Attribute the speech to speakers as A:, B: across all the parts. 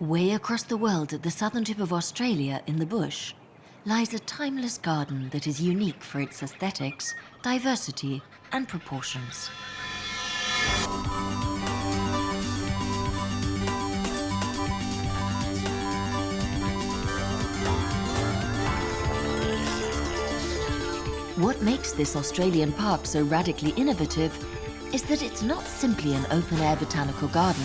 A: Way across the world at the southern tip of Australia in the bush lies a timeless garden that is unique for its aesthetics, diversity and proportions. What makes this Australian park so radically innovative is that it's not simply an open-air botanical garden.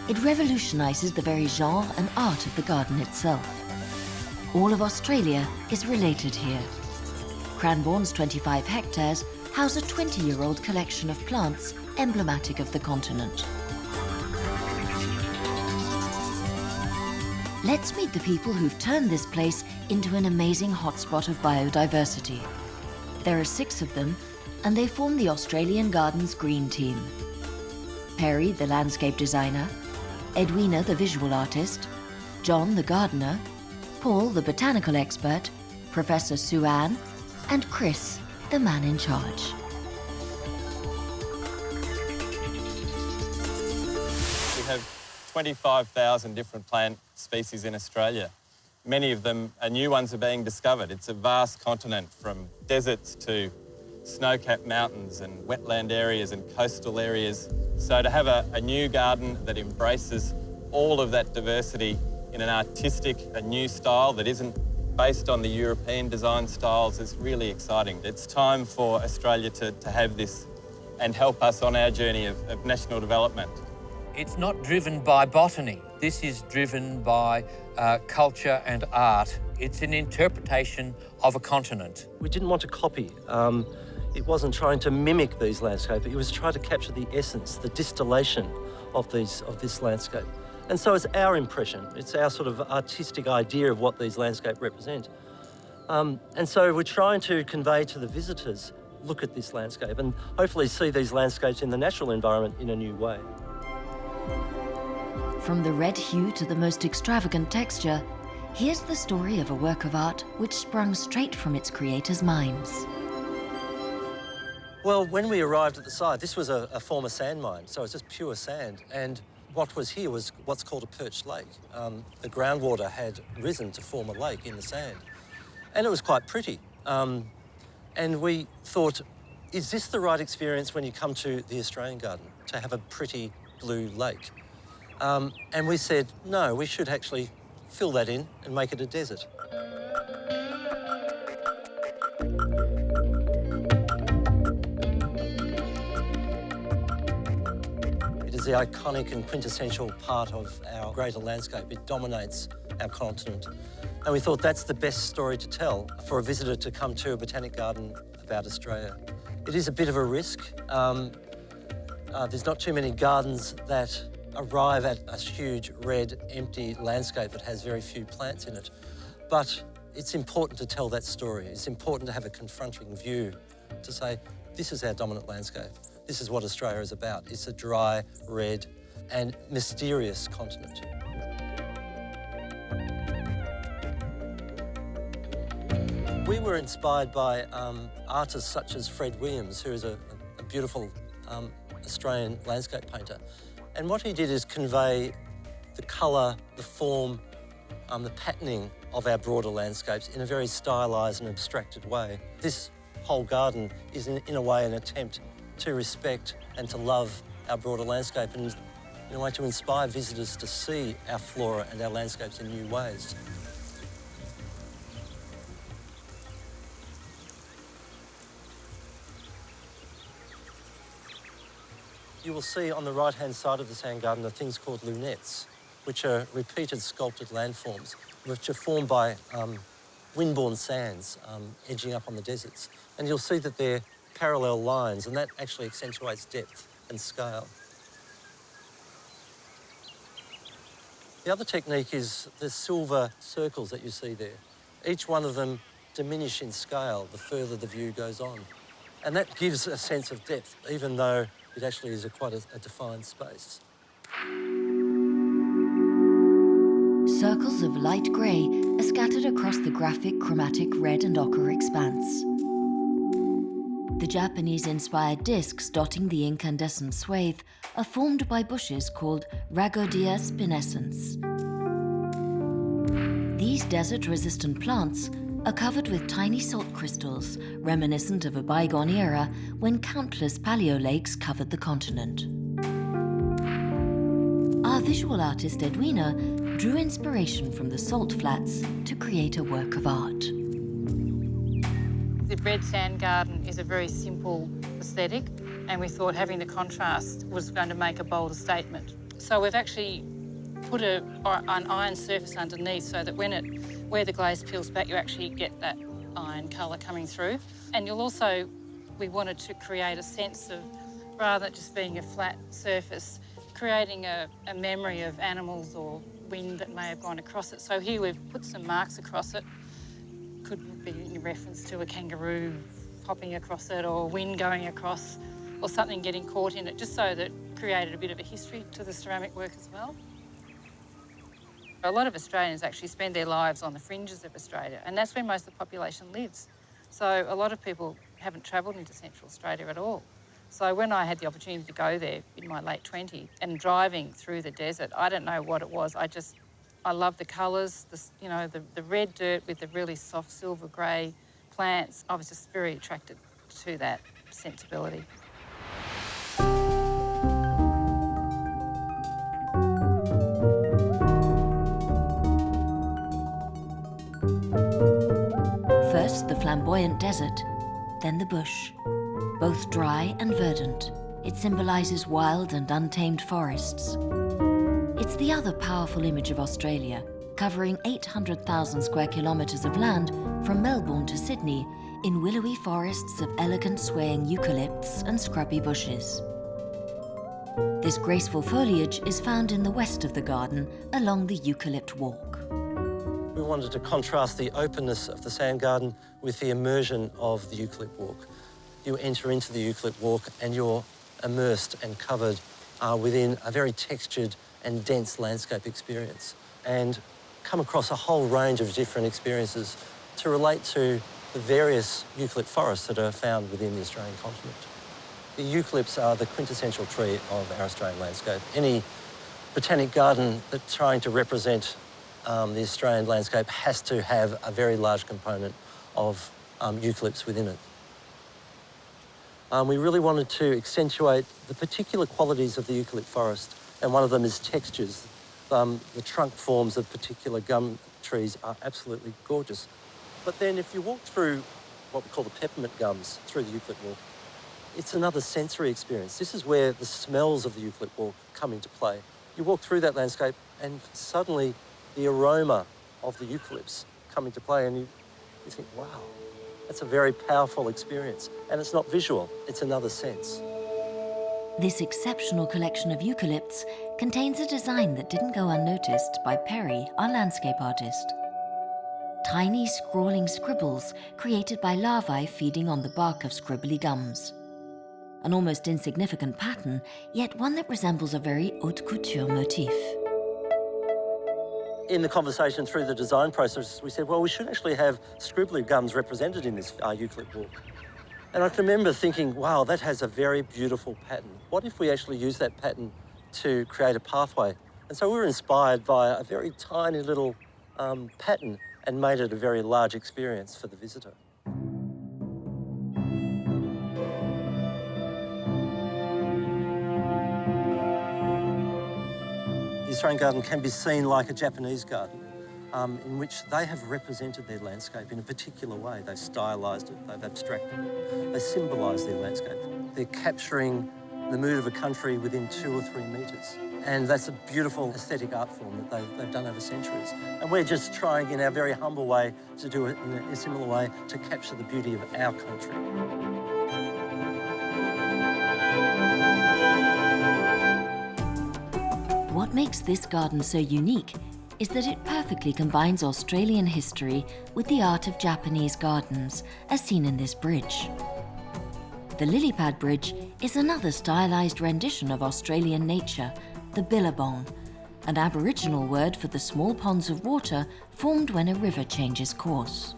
A: It revolutionises the very genre and art of the garden itself. All of Australia is related here. Cranbourne's 25 hectares house a 20-year-old collection of plants emblematic of the continent. Let's meet the people who've turned this place into an amazing hotspot of biodiversity. There are 6 of them, and they form the Australian Gardens Green Team. Perry, the landscape designer, Edwina, the visual artist, John, the gardener, Paul, the botanical expert, Professor Sue-Ann, and Chris, the man in charge.
B: We have 25,000 different plant species in Australia. Many of them, new ones are being discovered. It's a vast continent, from deserts to snow-capped mountains and wetland areas and coastal areas. So to have a new garden that embraces all of that diversity in an artistic, a new style that isn't based on the European design styles is really exciting. It's time for Australia to have this and help us on our journey of national development.
C: It's not driven by botany. This is driven by culture and art. It's an interpretation of a continent.
D: We didn't want to copy. It wasn't trying to mimic these landscapes. It was trying to capture the essence, the distillation of this landscape. And so it's our impression. It's our sort of artistic idea of what these landscapes represent. And so we're trying to convey to the visitors, look at this landscape and hopefully see these landscapes in the natural environment in a new way.
A: From the red hue to the most extravagant texture, here's the story of a work of art which sprung straight from its creators' minds.
D: Well, when we arrived at the site, this was a former sand mine, so it's just pure sand. And what was here was what's called a perched lake. The groundwater had risen to form a lake in the sand. And it was quite pretty. And we thought, is this the right experience when you come to the Australian garden, to have a pretty blue lake? And we said, no, we should actually fill that in and make it a desert. It is the iconic and quintessential part of our greater landscape. It dominates our continent. And we thought that's the best story to tell for a visitor to come to a botanic garden about Australia. It is a bit of a risk. There's not too many gardens that arrive at a huge, red, empty landscape that has very few plants in it. But it's important to tell that story. It's important to have a confronting view, to say, this is our dominant landscape. This is what Australia is about. It's a dry, red, and mysterious continent. We were inspired by artists such as Fred Williams, who is a beautiful Australian landscape painter. And what he did is convey the colour, the form, the patterning of our broader landscapes in a very stylised and abstracted way. This whole garden is in a way an attempt to respect and to love our broader landscape and in a way to inspire visitors to see our flora and our landscapes in new ways. You will see on the right-hand side of the sand garden are things called lunettes, which are repeated sculpted landforms, which are formed by windborne sands edging up on the deserts. And you'll see that they're parallel lines, and that actually accentuates depth and scale. The other technique is the silver circles that you see there. Each one of them diminish in scale the further the view goes on. And that gives a sense of depth, even though it actually is quite a defined space.
A: Circles of light grey are scattered across the graphic chromatic red and ochre expanse. The Japanese-inspired discs dotting the incandescent swathe are formed by bushes called Rhagodia spinescens. These desert-resistant plants are covered with tiny salt crystals, reminiscent of a bygone era when countless paleolakes covered the continent. Our visual artist Edwina drew inspiration from the salt flats to create a work of art.
E: The red sand garden is a very simple aesthetic, and we thought having the contrast was going to make a bolder statement. So we've actually put an iron surface underneath so that where the glaze peels back, you actually get that iron colour coming through. And we wanted to create a sense of, rather than just being a flat surface, creating a memory of animals or wind that may have gone across it. So here we've put some marks across it. Could be in reference to a kangaroo hopping across it, or wind going across, or something getting caught in it, just so that created a bit of a history to the ceramic work as well. A lot of Australians actually spend their lives on the fringes of Australia, and that's where most of the population lives. So a lot of people haven't travelled into Central Australia at all. So when I had the opportunity to go there in my late 20s and driving through the desert, I don't know what it was. I love the colours, the red dirt with the really soft silver grey plants. I was just very attracted to that sensibility.
A: First the flamboyant desert, then the bush. Both dry and verdant, it symbolises wild and untamed forests. It's the other powerful image of Australia, covering 800,000 square kilometres of land from Melbourne to Sydney in willowy forests of elegant swaying eucalypts and scrubby bushes. This graceful foliage is found in the west of the garden along the eucalypt walk.
D: We wanted to contrast the openness of the sand garden with the immersion of the eucalypt walk. You enter into the eucalypt walk and you're immersed and covered within a very textured and dense landscape experience, and come across a whole range of different experiences to relate to the various eucalypt forests that are found within the Australian continent. The eucalypts are the quintessential tree of our Australian landscape. Any botanic garden that's trying to represent the Australian landscape has to have a very large component of eucalypts within it. We really wanted to accentuate the particular qualities of the eucalypt forest, and one of them is textures. The trunk forms of particular gum trees are absolutely gorgeous. But then if you walk through what we call the peppermint gums through the eucalypt walk, it's another sensory experience. This is where the smells of the eucalypt walk come into play. You walk through that landscape and suddenly the aroma of the eucalypts come into play, and you think, wow, that's a very powerful experience. And it's not visual, it's another sense.
A: This exceptional collection of eucalypts contains a design that didn't go unnoticed by Perry, our landscape artist. Tiny scrawling scribbles created by larvae feeding on the bark of scribbly gums. An almost insignificant pattern, yet one that resembles a very haute couture motif.
D: In the conversation through the design process, we said, well, we should actually have scribbly gums represented in this eucalypt walk. And I can remember thinking, wow, that has a very beautiful pattern. What if we actually use that pattern to create a pathway? And so we were inspired by a very tiny little pattern and made it a very large experience for the visitor. The Australian garden can be seen like a Japanese garden, in which they have represented their landscape in a particular way. They've stylized it, they've abstracted it, they symbolise their landscape. They're capturing the mood of a country within 2 or 3 metres. And that's a beautiful aesthetic art form that they've done over centuries. And we're just trying in our very humble way to do it in a similar way to capture the beauty of our country.
A: What makes this garden so unique is that it perfectly combines Australian history with the art of Japanese gardens, as seen in this bridge. The lily pad bridge is another stylized rendition of Australian nature, the billabong, an Aboriginal word for the small ponds of water formed when a river changes course.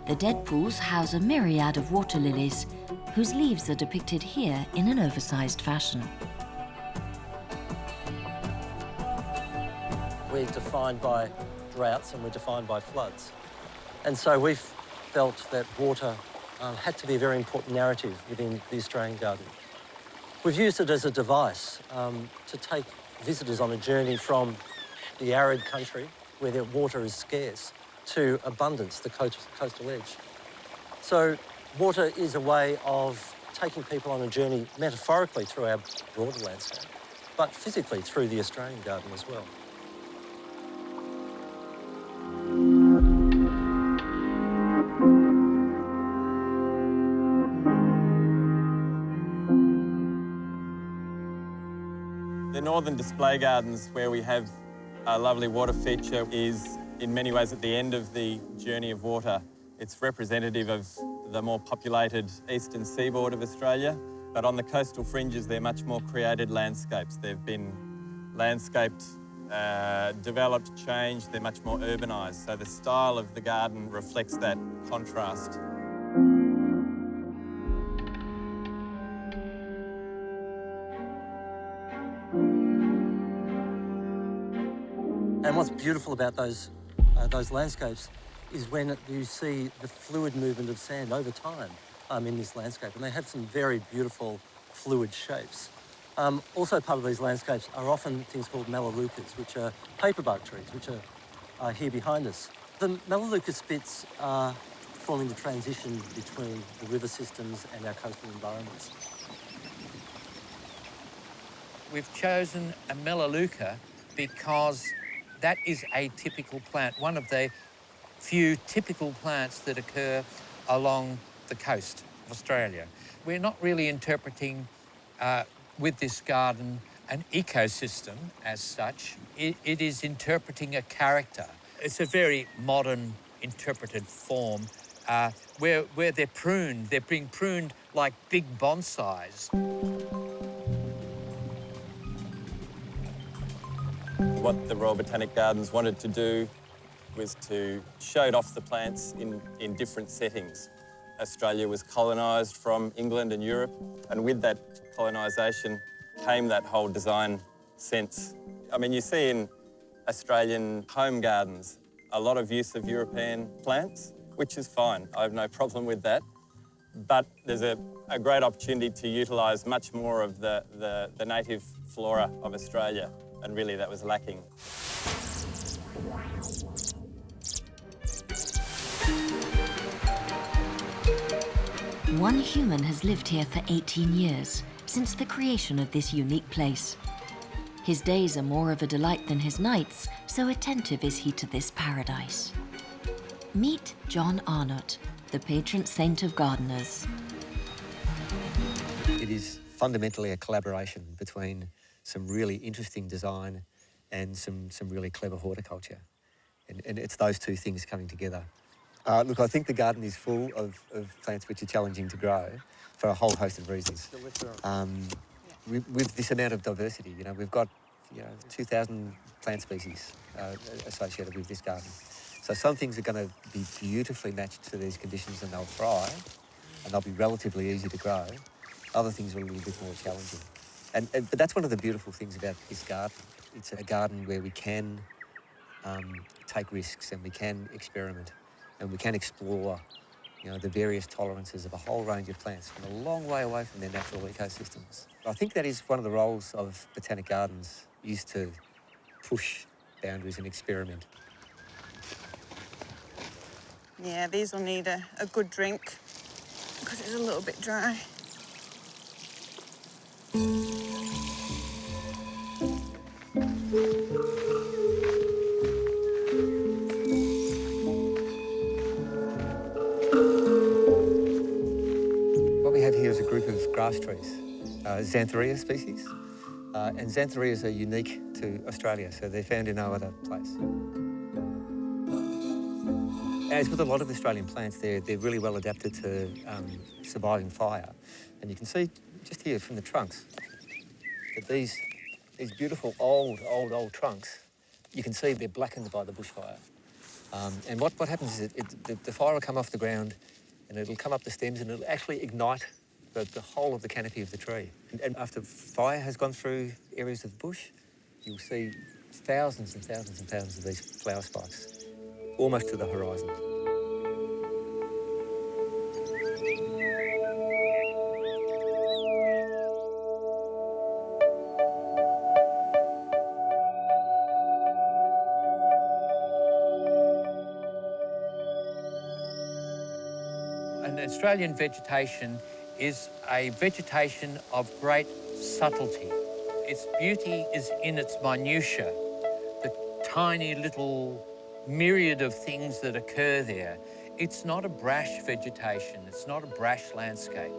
A: The dead pools house a myriad of water lilies, whose leaves are depicted here in an oversized fashion.
D: we're defined by droughts and we're defined by floods. And so we've felt that water had to be a very important narrative within the Australian garden. We've used it as a device to take visitors on a journey from the arid country, where the water is scarce, to abundance, the coastal edge. So water is a way of taking people on a journey metaphorically through our broader landscape, but physically through the Australian garden as well.
B: The northern display gardens, where we have a lovely water feature, is in many ways at the end of the journey of water. It's representative of the more populated eastern seaboard of Australia, but on the coastal fringes they're much more created landscapes. They've been landscaped, developed, changed, they're much more urbanised. So the style of the garden reflects that contrast.
D: And what's beautiful about those landscapes is when you see the fluid movement of sand over time in this landscape. And they have some very beautiful fluid shapes. Also part of these landscapes are often things called melaleucas, which are paperbug trees, which are here behind us. The melaleuca spits are forming the transition between the river systems and our coastal environments.
C: We've chosen a melaleuca because that is a typical plant, one of the few typical plants that occur along the coast of Australia. We're not really interpreting with this garden an ecosystem as such. It is interpreting a character. It's a very modern interpreted form where they're pruned. They're being pruned like big bonsais.
B: What the Royal Botanic Gardens wanted to do was to show off the plants in different settings. Australia was colonised from England and Europe, and with that colonisation came that whole design sense. I mean, you see in Australian home gardens a lot of use of European plants, which is fine. I have no problem with that. But there's a great opportunity to utilise much more of the native flora of Australia, and really that was lacking.
A: One human has lived here for 18 years, since the creation of this unique place. His days are more of a delight than his nights, so attentive is he to this paradise. Meet John Arnott, the patron saint of gardeners.
F: It is fundamentally a collaboration between some really interesting design and some really clever horticulture. And it's those two things coming together. Look, I think the garden is full of plants which are challenging to grow for a whole host of reasons. With this amount of diversity, you know, we've got 2,000 plant species associated with this garden. So some things are going to be beautifully matched to these conditions and they'll thrive and they'll be relatively easy to grow. Other things are a little bit more challenging. But that's one of the beautiful things about this garden. It's a garden where we can take risks and we can experiment and we can explore, the various tolerances of a whole range of plants from a long way away from their natural ecosystems. I think that is one of the roles of Botanic Gardens, is to push boundaries and experiment.
G: Yeah, these will need a good drink because it's a little bit dry.
F: What we have here is a group of grass trees, Xanthorrhoea species, and Xanthorrhoeas are unique to Australia, so they're found in no other place. As with a lot of Australian plants, they're really well adapted to surviving fire. And you can see just here from the trunks that these beautiful old trunks, you can see they're blackened by the bushfire. And what happens is the fire will come off the ground and it'll come up the stems and it'll actually ignite the whole of the canopy of the tree. And after fire has gone through areas of the bush, you'll see thousands and thousands and thousands of these flower spikes, almost to the horizon.
C: An Australian vegetation is a vegetation of great subtlety. Its beauty is in its minutiae, the tiny little myriad of things that occur there. It's not a brash vegetation, it's not a brash landscape.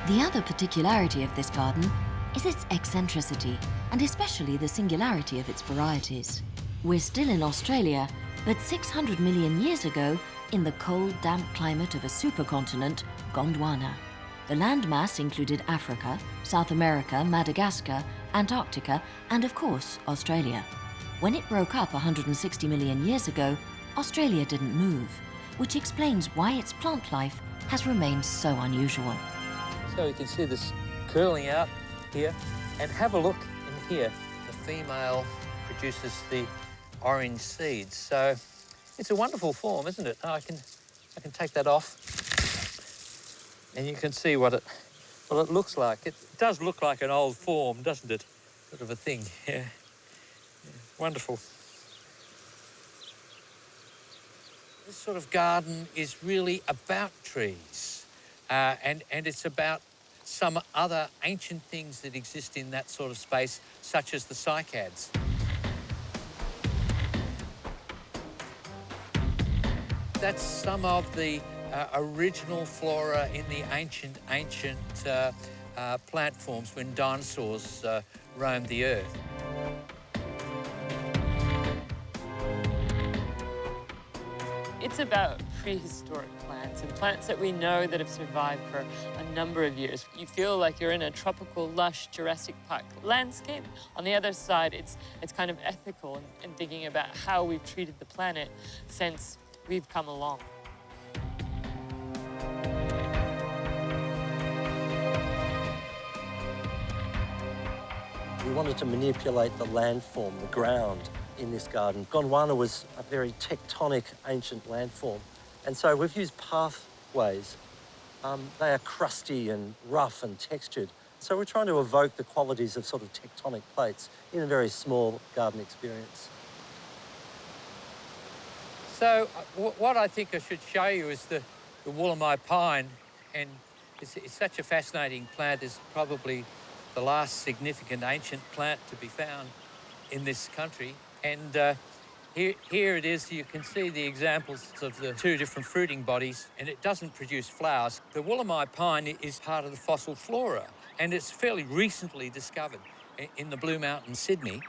A: The other particularity of this garden is its eccentricity, and especially the singularity of its varieties. We're still in Australia, but 600 million years ago, in the cold, damp climate of a supercontinent, Gondwana. The landmass included Africa, South America, Madagascar, Antarctica, and of course, Australia. When it broke up 160 million years ago, Australia didn't move, which explains why its plant life has remained so unusual.
C: So you can see this curling out here, and have a look in here. The female produces the orange seeds, so it's a wonderful form, isn't it? I can take that off, and you can see what it looks like. It does look like an old form, doesn't it? Sort of a thing. Yeah. Wonderful. This sort of garden is really about trees, and it's about some other ancient things that exist in that sort of space, such as the cycads. That's some of the original flora in the ancient plant forms when dinosaurs roamed the earth.
H: It's about prehistoric plants and plants that we know that have survived for a number of years. You feel like you're in a tropical, lush Jurassic Park landscape. On the other side, it's kind of ethical and thinking about how we've treated the planet since we've come along.
D: We wanted to manipulate the landform, the ground, in this garden. Gondwana was a very tectonic, ancient landform, and so we've used pathways. They are crusty and rough and textured, so we're trying to evoke the qualities of sort of tectonic plates in a very small garden experience.
C: So what I think I should show you is the Wollemi pine, and it's such a fascinating plant. It's probably the last significant ancient plant to be found in this country. And here it is. You can see the examples of the two different fruiting bodies, and it doesn't produce flowers. The Wollemi pine is part of the fossil flora, and it's fairly recently discovered in the Blue Mountains, Sydney.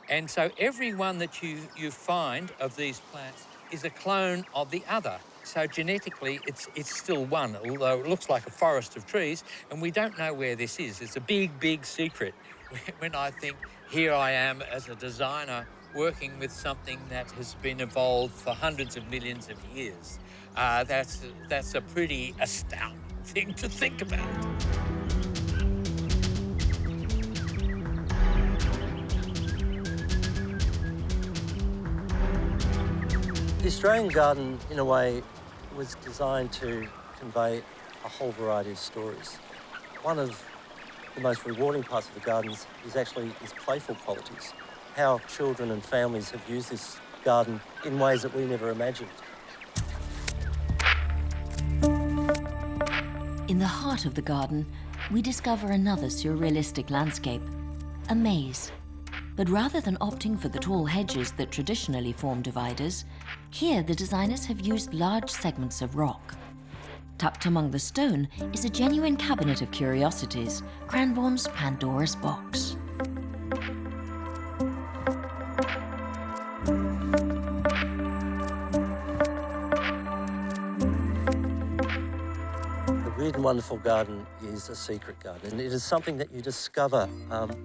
C: And so every one that you find of these plants is a clone of the other. So genetically, it's still one, although it looks like a forest of trees, and we don't know where this is. It's a big, big secret. When I think, here I am as a designer working with something that has been evolved for hundreds of millions of years. That's a pretty astounding thing to think about.
D: The Australian garden, in a way, was designed to convey a whole variety of stories. One of the most rewarding parts of the gardens is actually its playful qualities. How children and families have used this garden in ways that we never imagined.
A: In the heart of the garden, we discover another surrealistic landscape, a maze. But rather than opting for the tall hedges that traditionally form dividers, here the designers have used large segments of rock. Tucked among the stone is a genuine cabinet of curiosities, Cranbourne's Pandora's box.
D: The Weird and Wonderful Garden is a secret garden, and it is something that you discover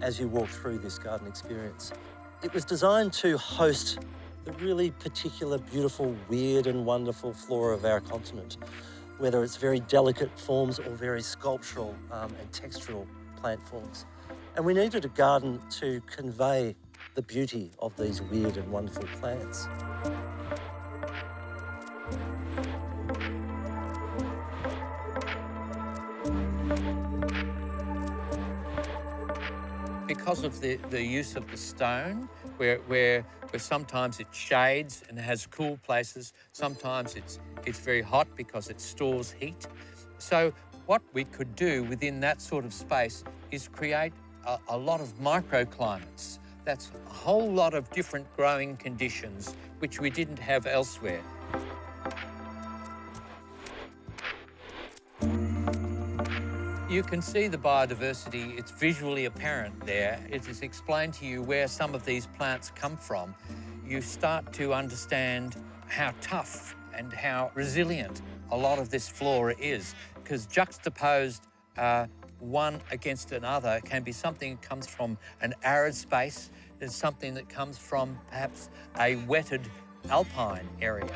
D: as you walk through this garden experience. It was designed to host the really particular, beautiful, weird and wonderful flora of our continent. whether it's very delicate forms or very sculptural and textural plant forms. And we needed a garden to convey the beauty of these weird and wonderful plants.
C: Because of the use of the stone, where sometimes it shades and has cool places, sometimes it's very hot because it stores heat. So what we could do within that sort of space is create a lot of microclimates. That's a whole lot of different growing conditions which we didn't have elsewhere. You can see the biodiversity, it's visually apparent there. It is explained to you where some of these plants come from. You start to understand how tough and how resilient a lot of this flora is, because juxtaposed one against another can be something that comes from an arid space, there's something that comes from perhaps a wetted alpine area.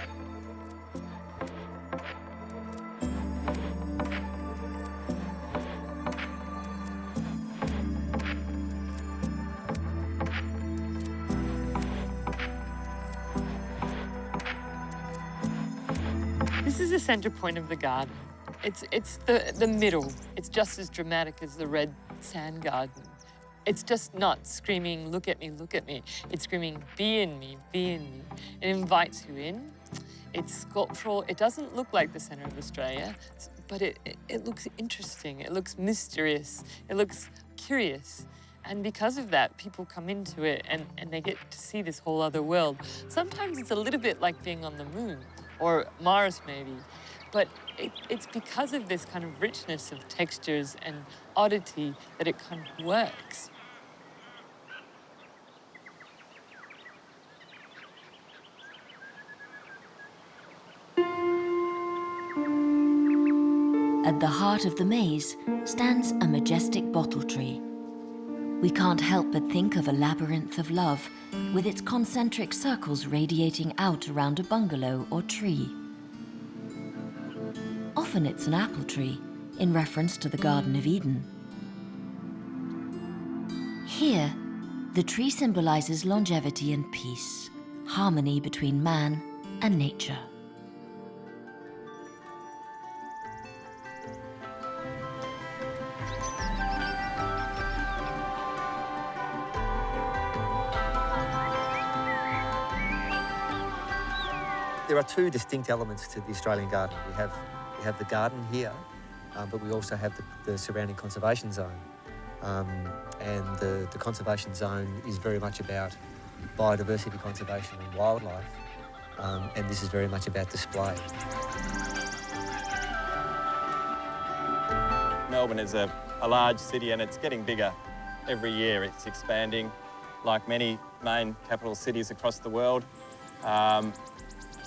H: This is the center point of the garden. It's the middle. It's just as dramatic as the red sand garden. It's just not screaming, look at me, look at me. It's screaming, be in me, be in me. It invites you in. It's sculptural. It doesn't look like the center of Australia, but it looks interesting. It looks mysterious. It looks curious. And because of that, people come into it and they get to see this whole other world. Sometimes it's a little bit like being on the moon, or Mars maybe, but it's because of this kind of richness of textures and oddity that it kind of works.
A: At the heart of the maze stands a majestic bottle tree. We can't help but think of a labyrinth of love, with its concentric circles radiating out around a bungalow or tree. Often it's an apple tree, in reference to the Garden of Eden. Here, the tree symbolizes longevity and peace, harmony between man and nature.
F: There are two distinct elements to the Australian garden. We have the garden here, but we also have the surrounding conservation zone. And the conservation zone is very much about biodiversity conservation and wildlife, and this is very much about display.
B: Melbourne is a large city and it's getting bigger every year. It's expanding like many main capital cities across the world.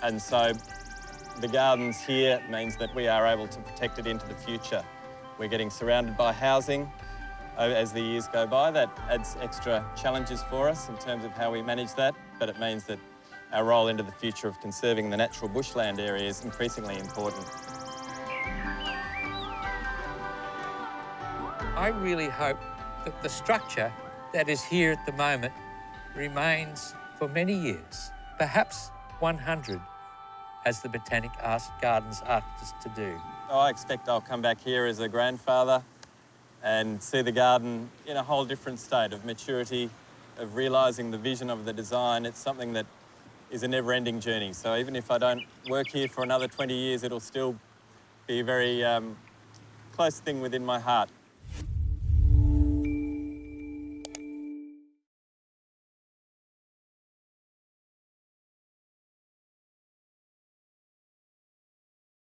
B: And so the gardens here means that we are able to protect it into the future. We're getting surrounded by housing as the years go by. That adds extra challenges for us in terms of how we manage that, but it means that our role into the future of conserving the natural bushland area is increasingly important.
C: I really hope that the structure that is here at the moment remains for many years, perhaps 100, as the Botanic Gardens asked us to do.
B: I expect I'll come back here as a grandfather and see the garden in a whole different state of maturity, of realising the vision of the design. It's something that is a never-ending journey. So even if I don't work here for another 20 years, it'll still be a very close thing within my heart.